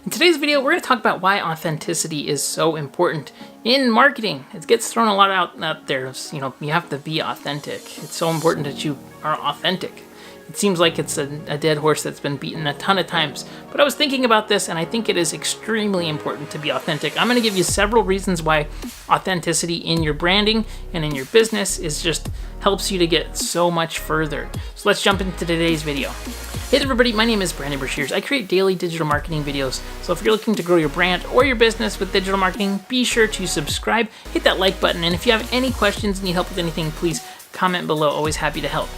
In today's video, we're going to talk about why authenticity is so important in marketing. It gets thrown a lot out there. You have to be authentic. It's so important that you are authentic. It seems like it's a dead horse that's been beaten a ton of times. But I was thinking about this, and I think it is extremely important to be authentic. I'm going to give you several reasons why authenticity in your branding and in your business helps you to get so much further. So let's jump into today's video. Hey everybody, my name is Brandon Brashears. I create daily digital marketing videos. So if you're looking to grow your brand or your business with digital marketing, be sure to subscribe, hit that like button, and if you have any questions, need help with anything, please comment below. Always happy to help.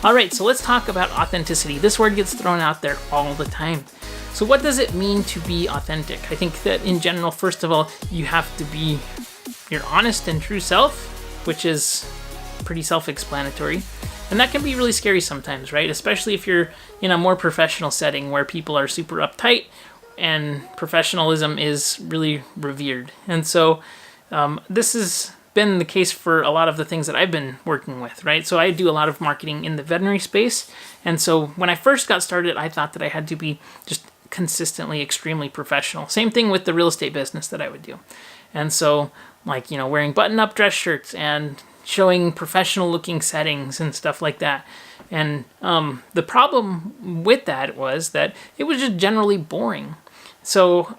All right, so let's talk about authenticity. This word gets thrown out there all the time. So what does it mean to be authentic? I think that in general, first of all, you have to be your honest and true self, which is pretty self-explanatory. And that can be really scary sometimes, right? Especially if you're in a more professional setting where people are super uptight and professionalism is really revered. And so this has been the case for a lot of the things that I've been working with, right? So I do a lot of marketing in the veterinary space. And so when I first got started, I thought that I had to be just consistently extremely professional. Same thing with the real estate business that I would do. And so wearing button-up dress shirts and showing professional looking settings and stuff like that. And the problem with that was that it was just generally boring. So,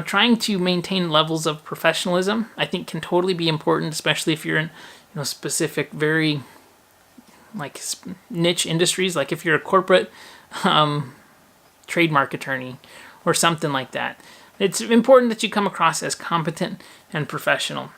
trying to maintain levels of professionalism, I think can totally be important, especially if you're in, specific, very niche industries, like if you're a corporate trademark attorney or something like that. It's important that you come across as competent and professional.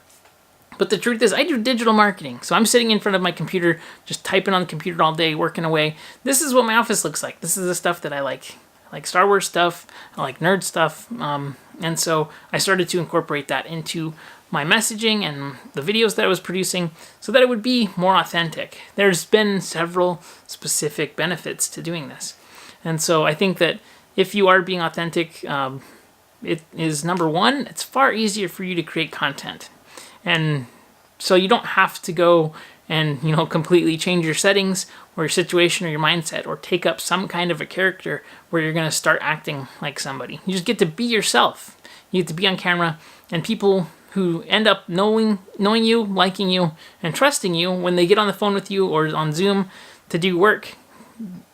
But the truth is, I do digital marketing. So I'm sitting in front of my computer, just typing on the computer all day, working away. This is what my office looks like. This is the stuff that I like. I like Star Wars stuff. I like nerd stuff. And so I started to incorporate that into my messaging and the videos that I was producing so that it would be more authentic. There's been several specific benefits to doing this. And so I think that if you are being authentic, it is number one, it's far easier for you to create content. And so you don't have to go and, completely change your settings or your situation or your mindset or take up some kind of a character where you're going to start acting like somebody. You just get to be yourself. You get to be on camera, and people who end up knowing you, liking you, and trusting you when they get on the phone with you or on Zoom to do work,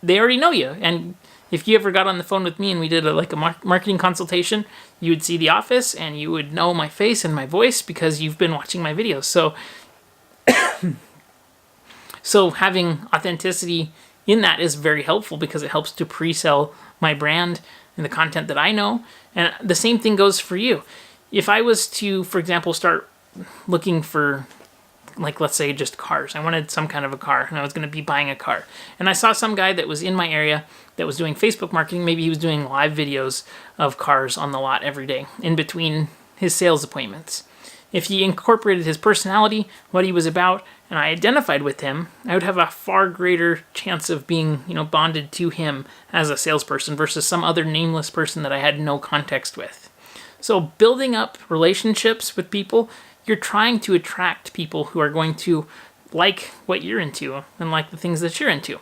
they already know you. And if you ever got on the phone with me and we did a marketing consultation, you would see the office and you would know my face and my voice because you've been watching my videos. So having authenticity in that is very helpful because it helps to pre-sell my brand and the content that I know. And the same thing goes for you. If I was to, for example, start looking for, let's say just cars. I wanted some kind of a car and I was going to be buying a car. And I saw some guy that was in my area that was doing Facebook marketing. Maybe he was doing live videos of cars on the lot every day in between his sales appointments. If he incorporated his personality, what he was about, and I identified with him, I would have a far greater chance of being, bonded to him as a salesperson versus some other nameless person that I had no context with. So building up relationships with people, you're trying to attract people who are going to like what you're into and like the things that you're into.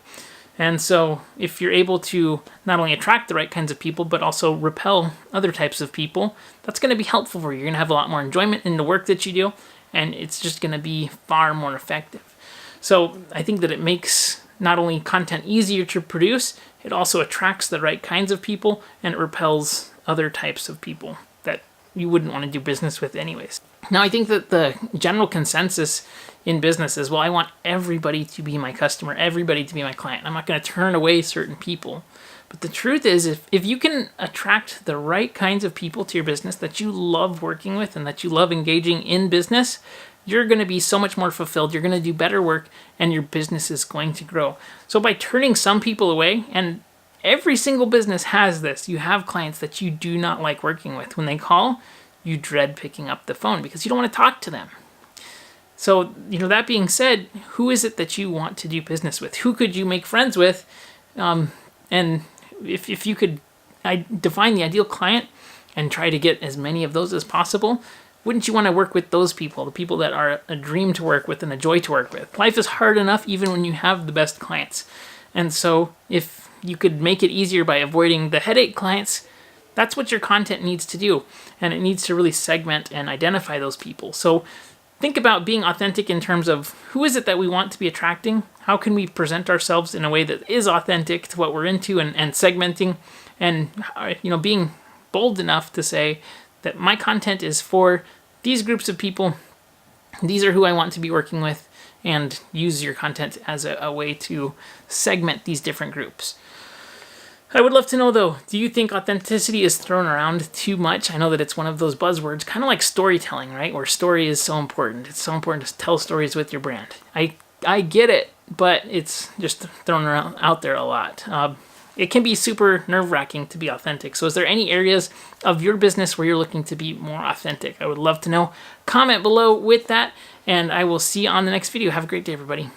And so if you're able to not only attract the right kinds of people, but also repel other types of people, that's going to be helpful for you. You're going to have a lot more enjoyment in the work that you do, and it's just going to be far more effective. So I think that it makes not only content easier to produce, it also attracts the right kinds of people, and it repels other types of people that you wouldn't want to do business with anyways. Now, I think that the general consensus in business is, well, I want everybody to be my customer, everybody to be my client. I'm not going to turn away certain people. But the truth is, if you can attract the right kinds of people to your business that you love working with and that you love engaging in business, you're going to be so much more fulfilled. You're going to do better work, and your business is going to grow. So by turning some people away, and every single business has this, you have clients that you do not like working with. When they call, you dread picking up the phone because you don't want to talk to them. So, that being said, who is it that you want to do business with? Who could you make friends with? And if you could define the ideal client and try to get as many of those as possible, wouldn't you want to work with those people, the people that are a dream to work with and a joy to work with? Life is hard enough even when you have the best clients. And so if you could make it easier by avoiding the headache clients, That's what your content needs to do, and it needs to really segment and identify those people. So think about being authentic in terms of who is it that we want to be attracting? How can we present ourselves in a way that is authentic to what we're into, and segmenting, and being bold enough to say that my content is for these groups of people. These are who I want to be working with, and use your content as a way to segment these different groups. I would love to know, though, do you think authenticity is thrown around too much? I know that it's one of those buzzwords, kind of like storytelling, right? Where story is so important. It's so important to tell stories with your brand. I get it, but it's just thrown around out there a lot. It can be super nerve-wracking to be authentic. So is there any areas of your business where you're looking to be more authentic? I would love to know. Comment below with that, and I will see you on the next video. Have a great day, everybody.